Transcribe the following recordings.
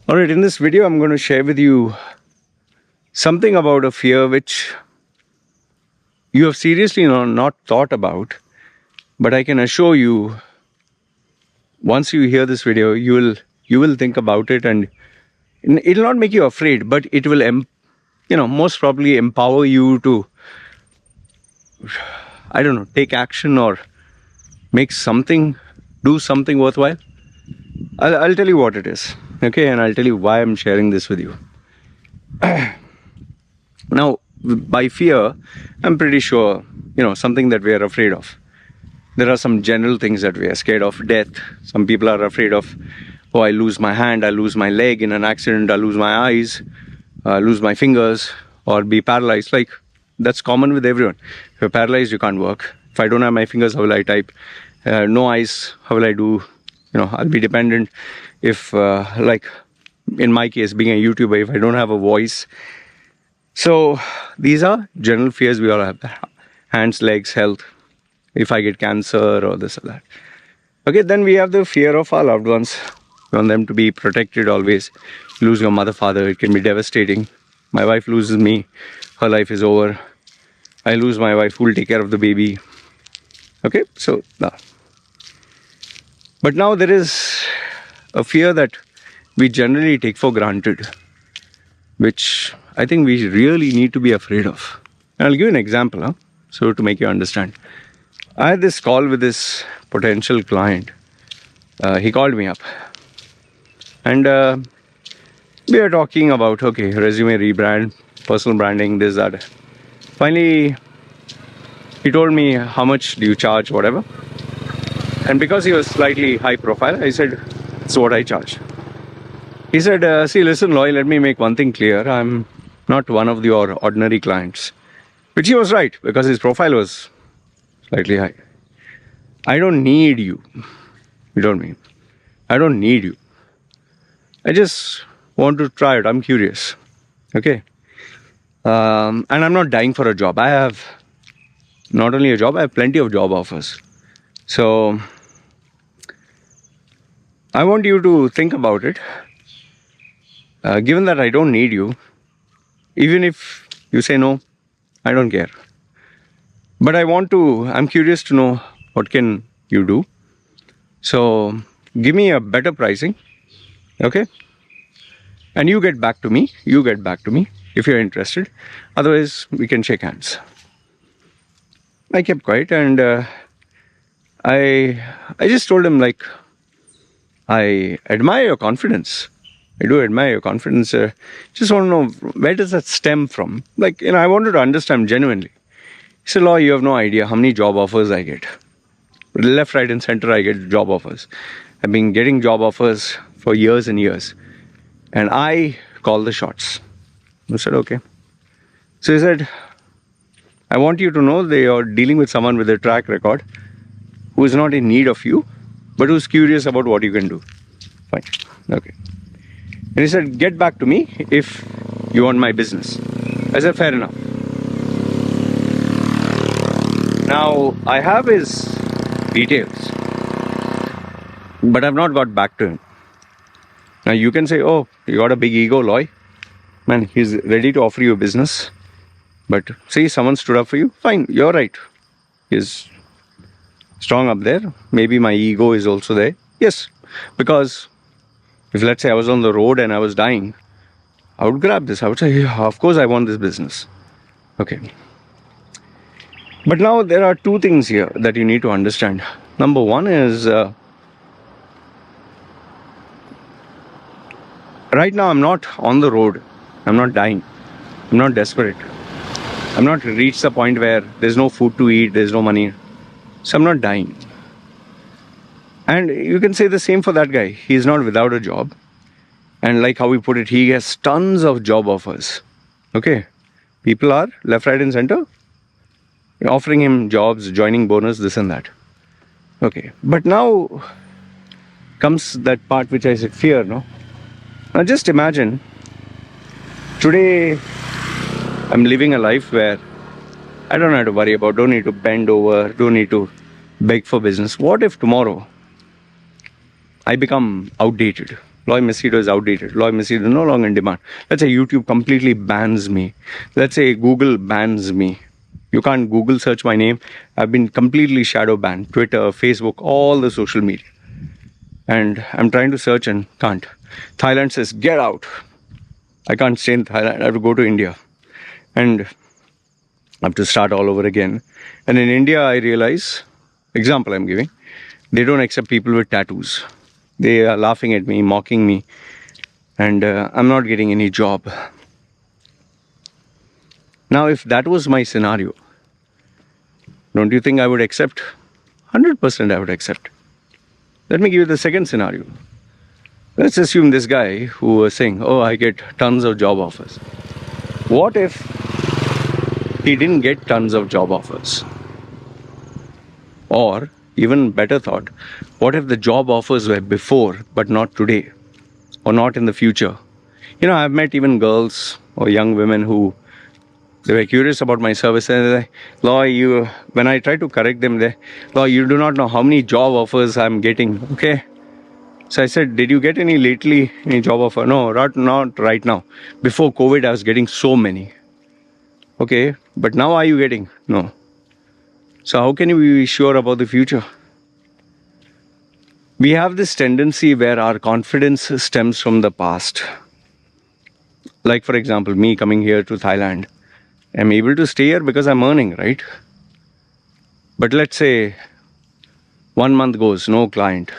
Alright, in this video I'm going to share with you something about a fear which you have seriously not thought about, but I can assure you, once you hear this video, you will think about it, and it'll not make you afraid, but it will most probably empower you to, I don't know, take action or do something worthwhile. I'll tell you what it is, okay, and I'll tell you why I'm sharing this with you. Now, by fear, I'm pretty sure, something that we are afraid of. There are some general things that we are scared of. Death. Some people are afraid of, oh, I lose my hand, I lose my leg in an accident, I lose my eyes, I lose my fingers, or be paralyzed. Like, that's common with everyone. If you're paralyzed, you can't work. If I don't have my fingers, how will I type? No eyes, how will I do? I'll be dependent. If, like in my case, being a YouTuber, if I don't have a voice. So these are general fears we all have. Hands, legs, health. If I get cancer or this or that. Okay, then we have the fear of our loved ones. We want them to be protected always. Lose your mother, father, it can be devastating. My wife loses me, her life is over. I lose my wife, who will take care of the baby? Okay, so but now there is a fear that we generally take for granted, which I think we really need to be afraid of. And I'll give you an example, so to make you understand. I had this call with this potential client. He called me up. And we were talking about, okay, resume rebrand, personal branding, this, that. Finally, he told me, how much do you charge, whatever. And because he was slightly high profile, I said, that's what I charge. He said, see, listen, Loy, let me make one thing clear. I'm not one of your ordinary clients. Which he was right, because his profile was slightly high. I don't need you. You don't mean. I don't need you. I just want to try it. I'm curious. Okay. And I'm not dying for a job. I have not only a job, I have plenty of job offers. So I want you to think about it. Given that I don't need you, even if you say no, I don't care. But I'm curious to know what can you do. So give me a better pricing, okay? And you get back to me if you're interested. Otherwise, we can shake hands. I kept quiet, and I just told him, like, I admire your confidence. I do admire your confidence. Just want to know, where does that stem from? Like, I wanted to understand genuinely. He said, Law, you have no idea how many job offers I get. Left, right, and center, I get job offers. I've been getting job offers for years and years. And I call the shots. I said, okay. So he said, I want you to know that you're dealing with someone with a track record who is not in need of you, but who's curious about what you can do. Fine. Okay. And he said, get back to me if you want my business. I said, fair enough. Now, I have his details, but I've not got back to him. Now, you can say, oh, you got a big ego, Loy. Man, he's ready to offer you a business. But see, someone stood up for you. Fine, you're right. He's strong up there. Maybe my ego is also there. Yes, because if, let's say, I was on the road and I was dying, I would grab this. I would say, yeah, of course I want this business. Okay. But now there are two things here that you need to understand. Number one is, right now I'm not on the road. I'm not dying. I'm not desperate. I'm not reached the point where there's no food to eat, there's no money. So I'm not dying. And you can say the same for that guy. He's not without a job. And like how we put it, he has tons of job offers. Okay. People are left, right, and center offering him jobs, joining bonus, this and that. Okay. But now comes that part which I said fear, no? Now just imagine, today I'm living a life where I don't have to worry about, don't need to bend over, don't need to beg for business. What if tomorrow I become outdated? Loy Machedo is outdated. Loy Machedo is no longer in demand. Let's say YouTube completely bans me. Let's say Google bans me. You can't Google search my name. I've been completely shadow banned. Twitter, Facebook, all the social media. And I'm trying to search and can't. Thailand says, get out. I can't stay in Thailand. I have to go to India. And I have to start all over again. And in India, I realize, example I'm giving, they don't accept people with tattoos. They are laughing at me, mocking me. And I'm not getting any job. Now, if that was my scenario, don't you think I would accept? 100% I would accept. Let me give you the second scenario. Let's assume this guy who was saying, oh, I get tons of job offers. What if he didn't get tons of job offers? Or, even better thought, what if the job offers were before but not today? Or not in the future? I've met even girls or young women who they were curious about my service, and they're like, Loy, when I try to correct them, Loy, you do not know how many job offers I'm getting. Okay. So I said, did you get any lately, any job offer? No, not right now. Before COVID, I was getting so many. Okay, but now are you getting? No. So how can you be sure about the future? We have this tendency where our confidence stems from the past. Like, for example, me coming here to Thailand. I'm able to stay here because I'm earning, right? But let's say 1 month goes, no client.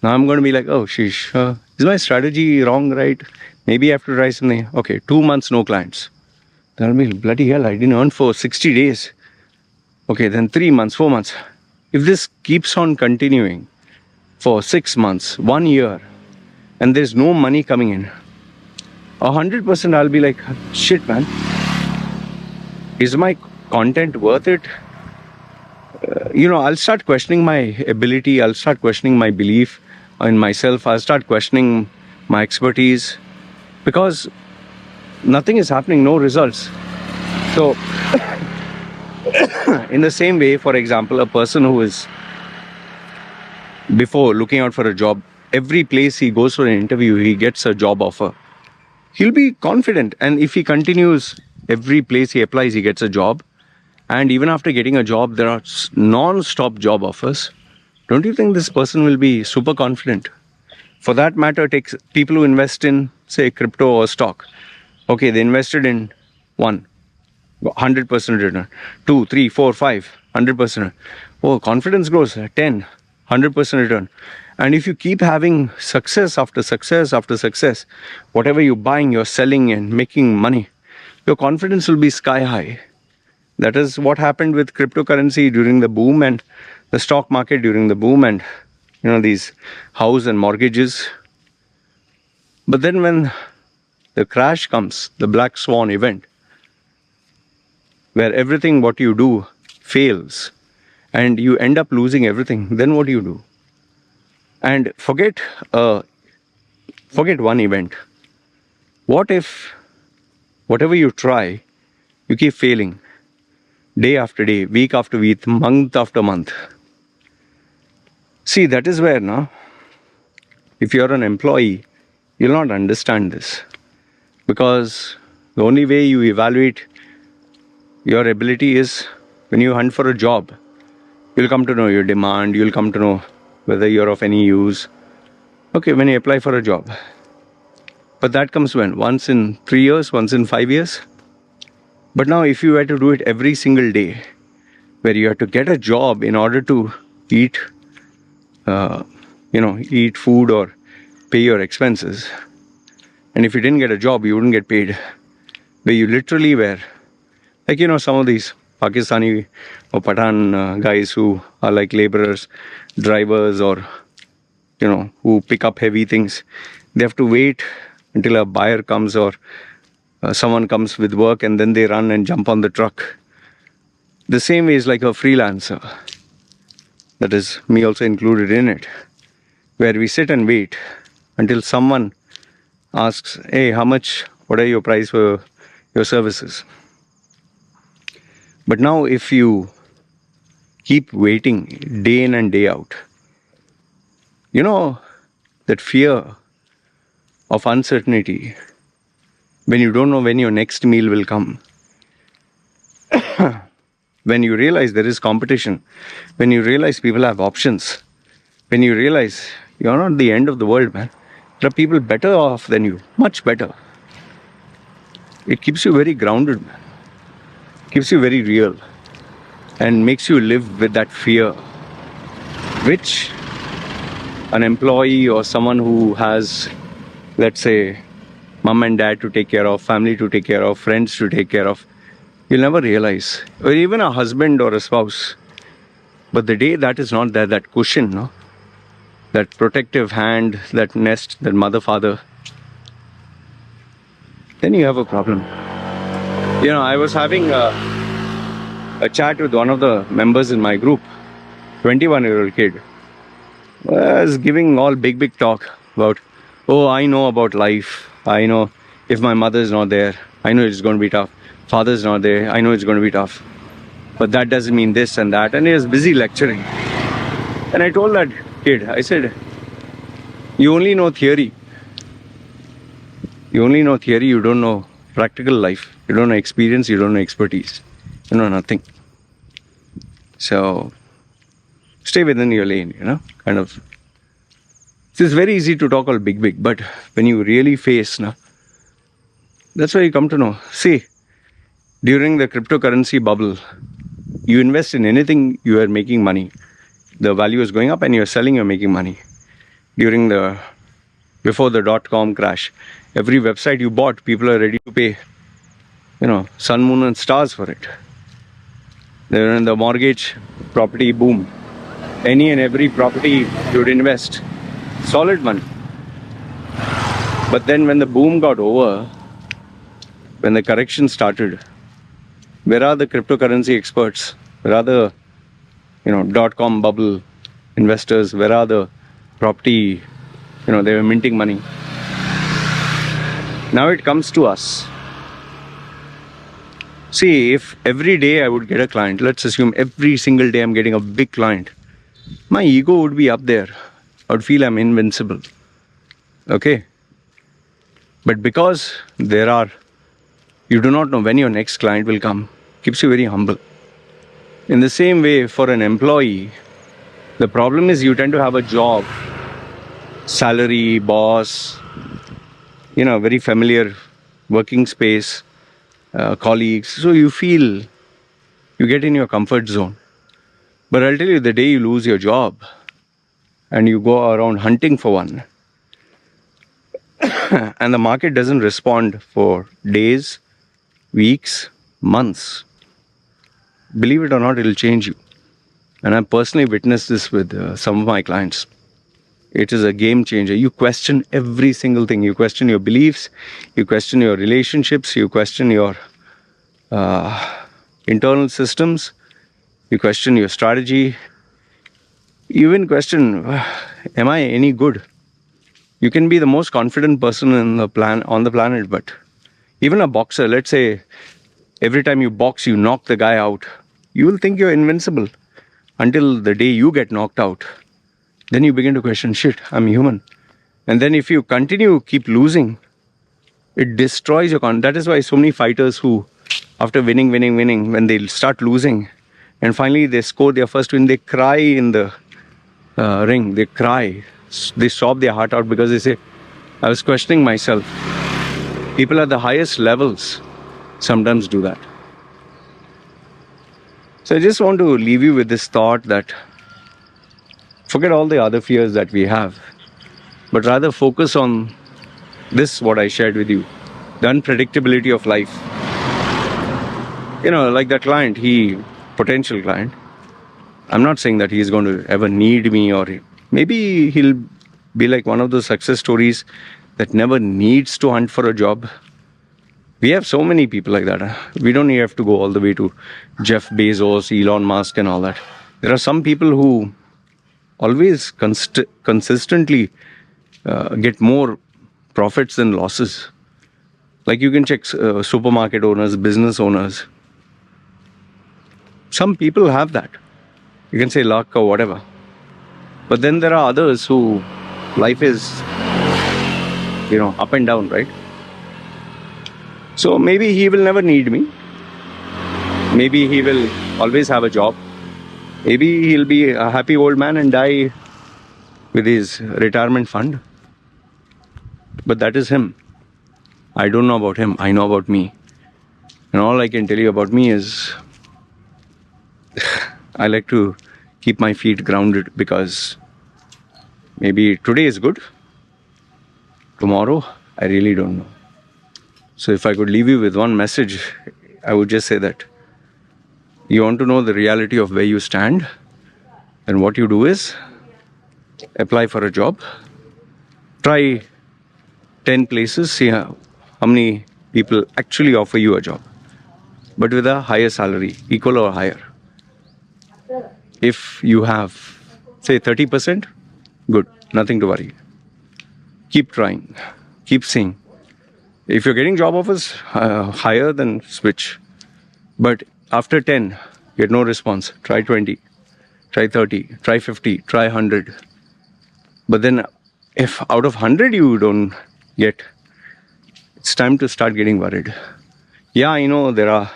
Now I'm going to be like, oh, sheesh, is my strategy wrong, right? Maybe I have to try something. Okay, 2 months, no clients. Then I'll be, bloody hell, I didn't earn for 60 days. Okay, then 3 months, 4 months. If this keeps on continuing for 6 months, 1 year, and there's no money coming in, 100% I'll be like, shit, man. Is my content worth it? I'll start questioning my ability. I'll start questioning my belief in myself. I'll start questioning my expertise because nothing is happening, no results. So, in the same way, for example, a person who is before looking out for a job, every place he goes for an interview, he gets a job offer. He'll be confident. And if he continues, every place he applies, he gets a job. And even after getting a job, there are non-stop job offers. Don't you think this person will be super confident? For that matter, takes people who invest in, say, crypto or stock. Okay, they invested in 100% return. 2, 3, 4, 5, 100%. Oh, confidence grows, 10, 100% return. And if you keep having success after success after success, whatever you're buying, you're selling and making money, your confidence will be sky high. That is what happened with cryptocurrency during the boom and the stock market during the boom and, these house and mortgages. But then when the crash comes, the black swan event, where everything what you do fails and you end up losing everything, then what do you do? And forget one event. What if whatever you try, you keep failing? Day after day, week after week, month after month. See, that is where now, if you're an employee, you'll not understand this. Because the only way you evaluate your ability is when you hunt for a job. You'll come to know your demand, you'll come to know whether you're of any use. Okay, when you apply for a job. But that comes when? Once in 3 years, once in 5 years? But now if you were to do it every single day, where you have to get a job in order to eat, eat food or pay your expenses. And if you didn't get a job, you wouldn't get paid. Where you literally were, like, some of these Pakistani or Pathan guys who are like laborers, drivers, or, who pick up heavy things. They have to wait until a buyer comes or someone comes with work and then they run and jump on the truck. The same way is like a freelancer. That is me also included in it. Where we sit and wait until someone asks, hey, what are your price for your services? But now if you keep waiting day in and day out, that fear of uncertainty, when you don't know when your next meal will come, when you realize there is competition, when you realize people have options, when you realize you're not the end of the world, man. There are people better off than you, much better. It keeps you very grounded, man. Keeps you very real and makes you live with that fear, which an employee or someone who has, let's say, mom and dad to take care of, family to take care of, friends to take care of, you'll never realize. Or even a husband or a spouse. But the day that is not there, that cushion, no? That protective hand, that nest, that mother, father, then you have a problem. I was having a chat with one of the members in my group, 21-year-old kid. Was giving all big talk about, oh, I know about life. I know if my mother is not there, I know it's going to be tough. Father's not there, I know it's going to be tough. But that doesn't mean this and that. And he was busy lecturing. And I told that kid, I said, you only know theory. You only know theory, you don't know practical life. You don't know experience, you don't know expertise. You know nothing. So, stay within your lane, kind of. It's very easy to talk all big, but when you really face, that's why you come to know. See, during the cryptocurrency bubble, you invest in anything, you are making money. The value is going up and you're selling, you're making money. Before the .com crash, every website you bought, people are ready to pay, sun, moon and stars for it. They're in the mortgage property boom. Any and every property you'd invest, solid money. But then when the boom got over, when the correction started, where are the cryptocurrency experts? Where are the, .com bubble investors? Where are the property, they were minting money. Now it comes to us. See, if every day I would get a client, let's assume every single day I'm getting a big client, my ego would be up there. I would feel I'm invincible. Okay? But because you do not know when your next client will come, keeps you very humble. In the same way, for an employee, the problem is you tend to have a job, salary, boss, very familiar working space, colleagues. So you feel you get in your comfort zone. But I'll tell you, the day you lose your job and you go around hunting for one, and the market doesn't respond for days, weeks, months, believe it or not, it'll change you. And I've personally witnessed this with some of my clients. It is a game changer. You question every single thing. You question your beliefs, you question your relationships, you question your internal systems, you question your strategy, you even question, am I any good? You can be the most confident person on the planet, but even a boxer, let's say, every time you box, you knock the guy out. You will think you're invincible until the day you get knocked out. Then you begin to question, shit, I'm human. And then if you keep losing, it destroys your confidence. That is why so many fighters who, after winning, when they start losing, and finally they score their first win, they cry in the ring. They cry. They sob their heart out because they say, I was questioning myself. People at the highest levels sometimes do that. So I just want to leave you with this thought that forget all the other fears that we have, but rather focus on this, what I shared with you, the unpredictability of life. Like that client, potential client, I'm not saying that he's going to ever need me, or maybe he'll be like one of those success stories that never needs to hunt for a job. We have so many people like that. We don't have to go all the way to Jeff Bezos, Elon Musk and all that. There are some people who always consistently get more profits than losses. Like you can check supermarket owners, business owners. Some people have that. You can say luck or whatever. But then there are others who life is up and down, right? So maybe he will never need me. Maybe he will always have a job. Maybe he'll be a happy old man and die with his retirement fund. But that is him. I don't know about him. I know about me. And all I can tell you about me is I like to keep my feet grounded, because maybe today is good. Tomorrow, I really don't know. So if I could leave you with one message, I would just say that you want to know the reality of where you stand, and what you do is apply for a job, try 10 places, see how many people actually offer you a job, but with a higher salary, equal or higher. If you have, say, 30%, good, nothing to worry. Keep trying, keep seeing. If you're getting job offers higher, then switch. But after 10, get no response, try 20, try 30, try 50, try 100. But then if out of 100 you don't get, it's time to start getting worried. Yeah, I know there are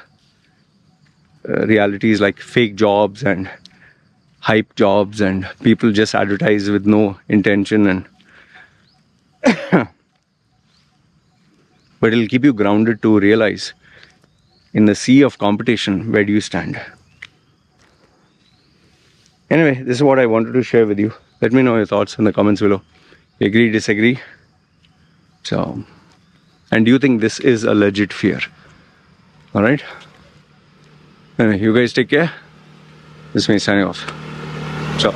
realities like fake jobs and hype jobs, and people just advertise with no intention, and but it'll keep you grounded to realize, in the sea of competition, where do you stand. Anyway, this is what I wanted to share with you. Let me know your thoughts in the comments below. Agree, disagree? So, and do you think this is a legit fear? All right. Anyway, you guys take care. This is me signing off. Ciao.